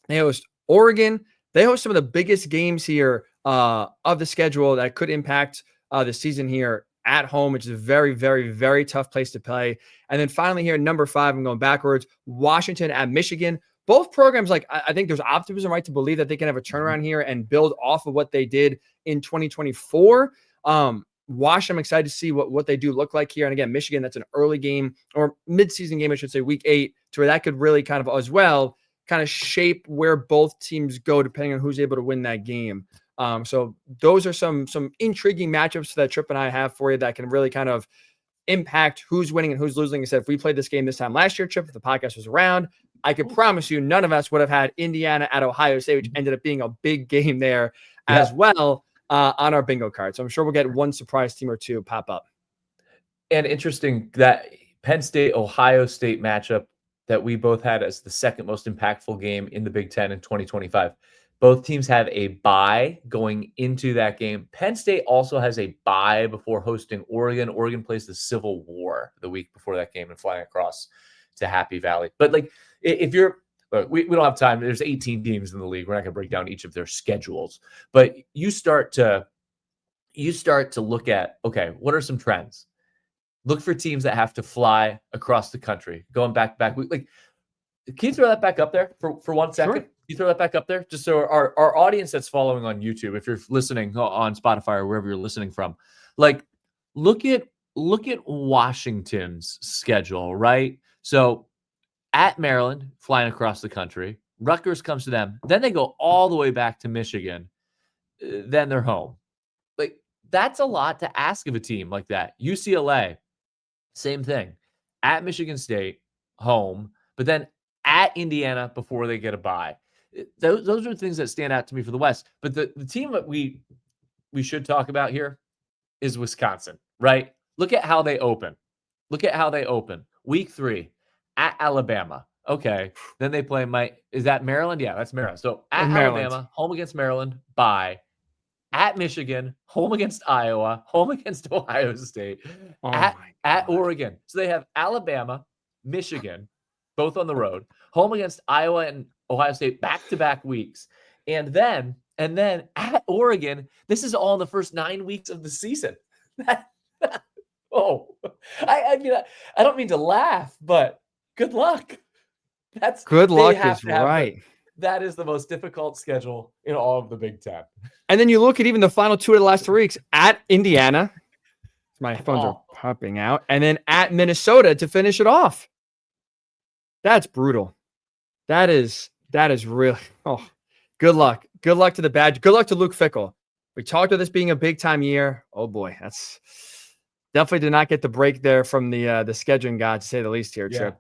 They host Oregon. They host some of the biggest games here of the schedule that could impact the season here at home, which is a very, very, very tough place to play. And then finally here, number 5, I'm going backwards, Washington at Michigan. Both programs, I think there's optimism, right, to believe that they can have a turnaround here and build off of what they did in 2024. Washington, I'm excited to see what they do look like here. And again, Michigan, that's an early game or midseason game, I should say, week 8, to where that could really kind of as well kind of shape where both teams go depending on who's able to win that game. So those are some intriguing matchups that Trip and I have for you that can really kind of impact who's winning and who's losing. Instead, if we played this game this time last year, Trip, if the podcast was around, I could promise you none of us would have had Indiana at Ohio State, which ended up being a big game there as well on our bingo card. So I'm sure we'll get one surprise team or two pop up. And interesting that Penn State, Ohio State matchup that we both had as the second most impactful game in the Big Ten in 2025. Both teams have a bye going into that game. Penn State also has a bye before hosting Oregon. Oregon plays the Civil War the week before that game and flying across to Happy Valley. But like, if you're, look, we don't have time. There's 18 teams in the league. We're not going to break down each of their schedules. But you start to look at, okay, what are some trends? Look for teams that have to fly across the country, going back. Like, can you throw that back up there for 1 second? Sure. You throw that back up there just so our audience that's following on YouTube, if you're listening on Spotify or wherever you're listening from, like look at Washington's schedule, right? So at Maryland, flying across the country, Rutgers comes to them, then they go all the way back to Michigan, then they're home. Like that's a lot to ask of a team like that. UCLA, same thing. At Michigan State, home, but then at Indiana before they get a bye. Those are things that stand out to me for the West. But the team that we should talk about here is Wisconsin, right? Look at how they open. Week 3 at Alabama. Okay. Then they play is that Maryland? Yeah, that's Maryland. So at Alabama, home against Maryland, bye. At Michigan, home against Iowa, home against Ohio State, at Oregon. So they have Alabama, Michigan, both on the road, home against Iowa and Ohio State back-to-back weeks. And then at Oregon, this is all in the first 9 weeks of the season. I mean, I don't mean to laugh, but good luck. Good luck is right. That is the most difficult schedule in all of the Big Ten. And then you look at even the final 2 of the last 3 weeks at Indiana. My phones are popping out. And then at Minnesota to finish it off. That's brutal. That is really, good luck. Good luck to the Badgers. Good luck to Luke Fickell. We talked about this being a big time year. Oh boy, that's definitely did not get the break there from the scheduling god, to say the least here, Trip.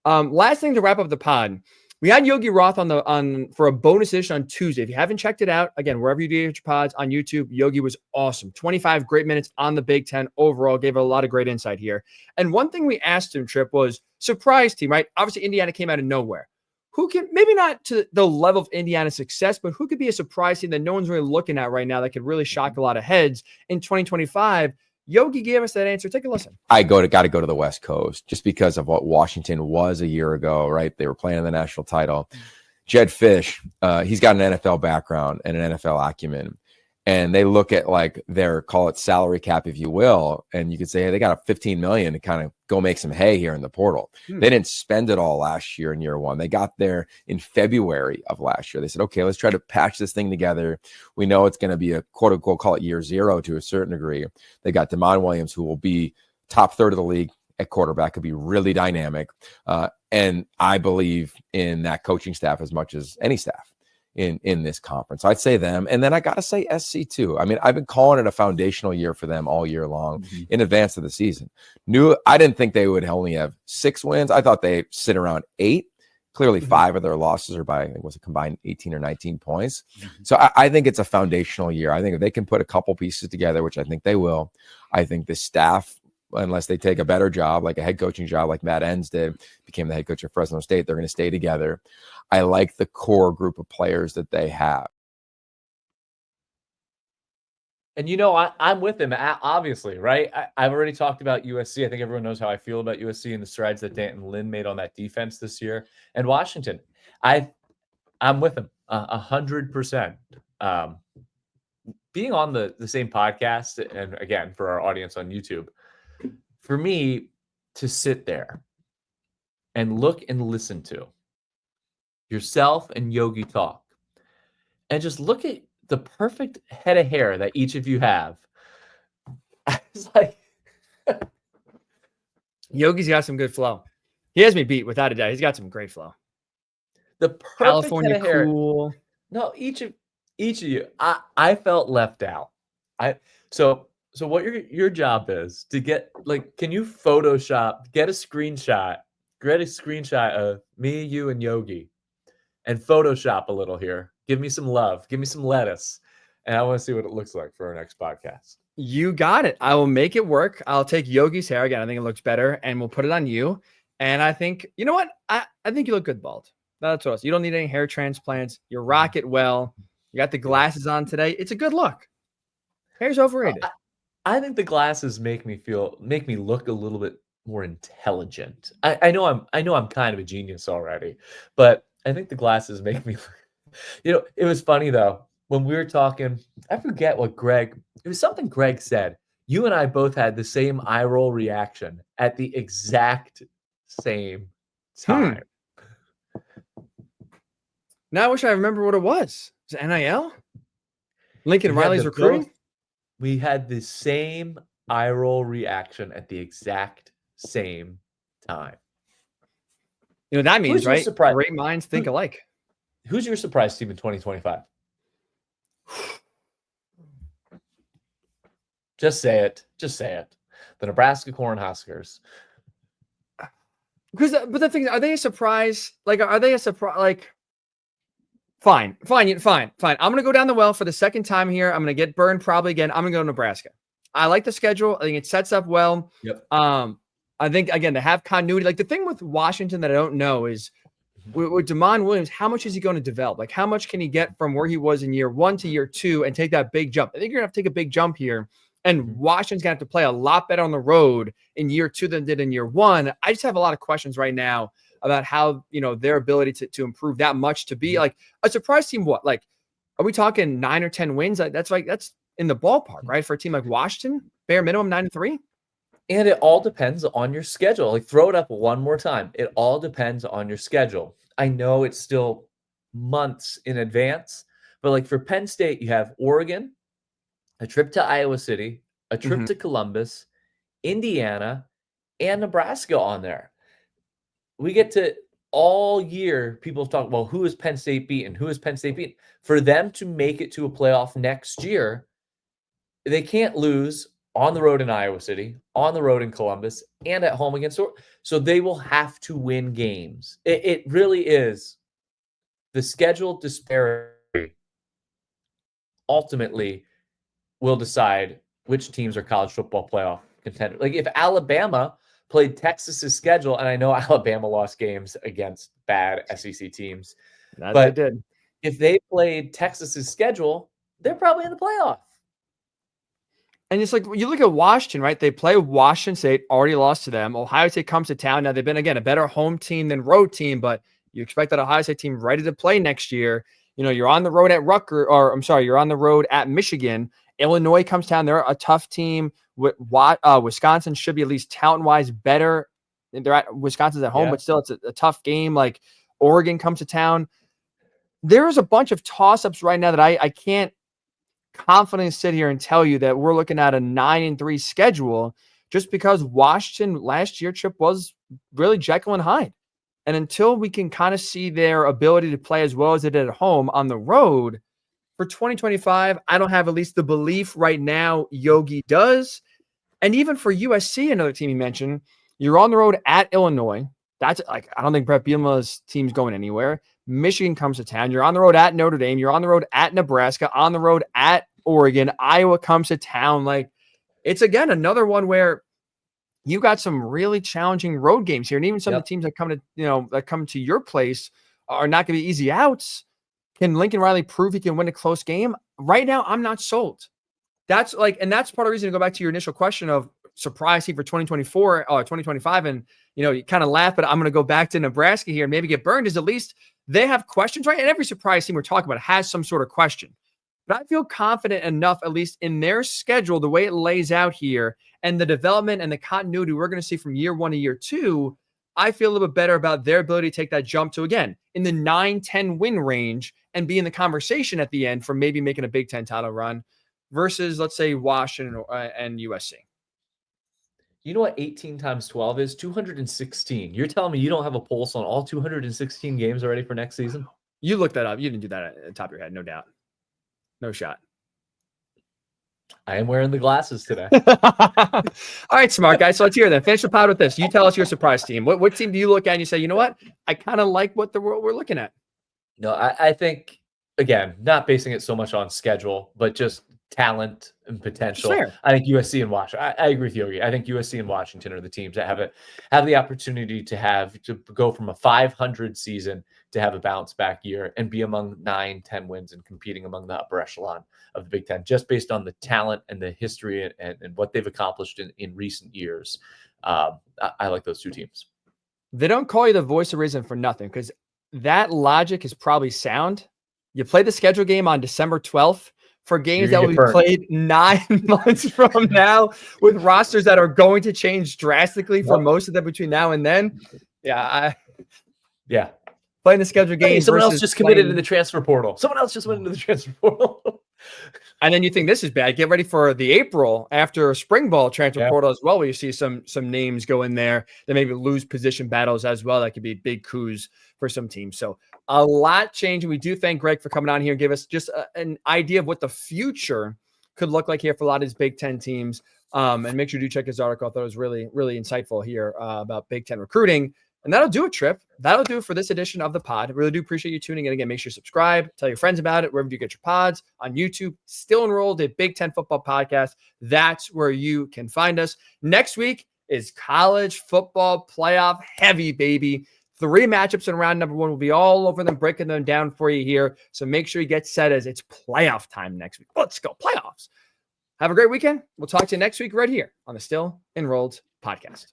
Last thing to wrap up the pod. We had Yogi Roth on for a bonus edition on Tuesday. If you haven't checked it out, again, wherever you do your pods on YouTube, Yogi was awesome. 25 great minutes on the Big Ten overall. Gave a lot of great insight here. And one thing we asked him, Trip, was surprise team, right? Obviously, Indiana came out of nowhere. Who can, maybe not to the level of Indiana's success, but who could be a surprise team that no one's really looking at right now that could really shock a lot of heads in 2025? Yogi gave us that answer. Take a listen. Got to go to the West Coast just because of what Washington was a year ago, right? They were playing in the national title. Jed Fish, he's got an NFL background and an NFL acumen. And they look at like their, call it salary cap, if you will. And you could say, hey, they got a $15 million to kind of go make some hay here in the portal. They didn't spend it all last year in year one. They got there in February of last year. They said, okay, let's try to patch this thing together. We know it's going to be a quote unquote, call it year 0 to a certain degree. They got Damon Williams, who will be top third of the league at quarterback, could be really dynamic. And I believe in that coaching staff as much as any staff in this conference. I'd say them. And then I got to say SC too. I mean, I've been calling it a foundational year for them all year long in advance of the season. I didn't think they would only have 6 wins. I thought they sit around 8. Clearly 5 of their losses are by, I think, was a combined 18 or 19 points. So I think it's a foundational year. I think if they can put a couple pieces together, which I think they will, I think the staff, unless they take a better job, like a head coaching job like Matt Enns did, became the head coach of Fresno State, they're going to stay together. I like the core group of players that they have. And, I'm with him, obviously, right? I've already talked about USC. I think everyone knows how I feel about USC and the strides that Danton Lynn made on that defense this year. And Washington, I'm with him 100%. Being on the same podcast, and again, for our audience on YouTube, for me to sit there and look and listen to yourself and Yogi talk and just look at the perfect head of hair that each of you have. It's like Yogi's got some good flow. He has me beat without a doubt. He's got some great flow. The perfect California head of hair. cool. No, each of you. I felt left out. So what your job is to get, like, can you Photoshop, get a screenshot of me, you, and Yogi, and Photoshop a little here. Give me some love. Give me some lettuce. And I want to see what it looks like for our next podcast. You got it. I will make it work. I'll take Yogi's hair again. I think it looks better, and we'll put it on you. And I think, you know what? I think you look good bald. That's what else. You don't need any hair transplants. You rock it well. You got the glasses on today. It's a good look. Hair's overrated. I think the glasses make me look a little bit more intelligent. I know I'm kind of a genius already, but I think the glasses make me. It was funny though when we were talking. I forget what Greg. It was something Greg said. You and I both had the same eye roll reaction at the exact same time. Now I wish I remember what it was. Is it NIL? Lincoln Riley's recruiting? We had the same eye roll reaction at the exact same time. You know what that means, right? Surprise? Great minds think alike. Who's your surprise team in 2025? Just say it. The Nebraska Cornhuskers. But the thing, are they a surprise? Like, are they a surprise? Like, fine. I'm going to go down the well for the second time here. I'm going to get burned probably again. I'm going to go to Nebraska. I like the schedule. I think it sets up well. Yep. I think, again, to have continuity. Like, the thing with Washington that I don't know is with DeMond Williams, how much is he going to develop? Like, how much can he get from where he was in year 1 to year 2 and take that big jump? I think you're going to have to take a big jump here. And Washington's going to have to play a lot better on the road in year 2 than did in year 1. I just have a lot of questions right now about how, their ability to improve that much to be like a surprise team. What, like, are we talking 9 or 10 wins? That's in the ballpark, right? For a team like Washington, bare minimum 9-3. And it all depends on your schedule. Like, throw it up one more time. It all depends on your schedule. I know it's still months in advance, but like for Penn State, you have Oregon, a trip to Iowa City, a trip to Columbus, Indiana, and Nebraska on there. We get to all year, people talk, well, who is Penn State beaten? For them to make it to a playoff next year, they can't lose on the road in Iowa City, on the road in Columbus, and at home against Oregon. So they will have to win games. It really is. The schedule disparity ultimately will decide which teams are college football playoff contenders. Like, if Alabama played Texas's schedule, and I know Alabama lost games against bad SEC teams, but they did. If they played Texas's schedule, they're probably in the playoff. And it's like, you look at Washington, right? They play Washington State, already lost to them. Ohio State comes to town. Now, they've been, again, a better home team than road team, but you expect that Ohio State team ready to play next year. You're on the road at you're on the road at Michigan. Illinois comes down. They're a tough team. Wisconsin should be at least talent-wise better. Wisconsin's at home, but still it's a tough game. Like, Oregon comes to town. There's a bunch of toss-ups right now that I can't confidently sit here and tell you that we're looking at a 9-3 schedule just because Washington last year, Chip, was really Jekyll and Hyde. And until we can kind of see their ability to play as well as they did at home on the road for 2025, I don't have at least the belief right now Yogi does. And even for USC, another team you mentioned, you're on the road at Illinois. That's like, I don't think Brett Bielema's team's going anywhere. Michigan comes to town. You're on the road at Notre Dame. You're on the road at Nebraska, on the road at Oregon. Iowa comes to town. Like, it's, again, another one where you got some really challenging road games here. And even some of the teams that come to your place are not going to be easy outs. Can Lincoln Riley prove he can win a close game? Right now, I'm not sold. That's part of the reason to go back to your initial question of surprise team for 2024 or 2025. And, you kind of laugh, but I'm going to go back to Nebraska here and maybe get burned, is at least they have questions, right? And every surprise team we're talking about has some sort of question. But I feel confident enough, at least in their schedule, the way it lays out here and the development and the continuity we're going to see from year 1 to year 2, I feel a little bit better about their ability to take that jump to, again, in the 9-10 win range and be in the conversation at the end for maybe making a Big Ten title run versus, let's say, Washington and USC. You know what 18 times 12 is? 216. You're telling me you don't have a pulse on all 216 games already for next season? You looked that up. You didn't do that at the top of your head, no doubt. No shot. I am wearing the glasses today. All right, smart guys. So let's hear that. Finish the pod with this. You tell us your surprise team. What team do you look at and you say, you know what? I kind of like what we're looking at. No, I think, again, not basing it so much on schedule, but just talent and potential. I think USC and Washington. I agree with Yogi. I think USC and Washington are the teams that have the opportunity to go from a 500 season to have a bounce back year and be among 9-10 wins and competing among the upper echelon of the Big Ten, just based on the talent and the history and what they've accomplished in recent years. I like those two teams. They don't call you the voice of reason for nothing, because that logic is probably sound. You play the schedule game on December 12th for games that will be played 9 months from now, with rosters that are going to change drastically for most of them between now and then. Yeah. Playing the schedule game. Hey, someone else just committed to the transfer portal. Someone else just went into the transfer portal. And then you think this is bad. Get ready for the April after spring ball transfer portal as well, where you see some names go in there that maybe lose position battles as well. That could be big coups for some teams. So a lot changing. We do thank Greg for coming on here and give us just an idea of what the future could look like here for a lot of these Big Ten teams. And make sure you do check his article. I thought it was really, really insightful here about Big Ten recruiting. And that'll do it, Trip. That'll do it for this edition of the pod. I really do appreciate you tuning in. Again, make sure you subscribe, tell your friends about it, wherever you get your pods, on YouTube. Still enrolled at Big Ten Football Podcast. That's where you can find us. Next week is college football playoff heavy, baby. 3 matchups in round number 1. We'll be all over them, breaking them down for you here. So make sure you get set as it's playoff time next week. Let's go, playoffs. Have a great weekend. We'll talk to you next week right here on the Still Enrolled Podcast.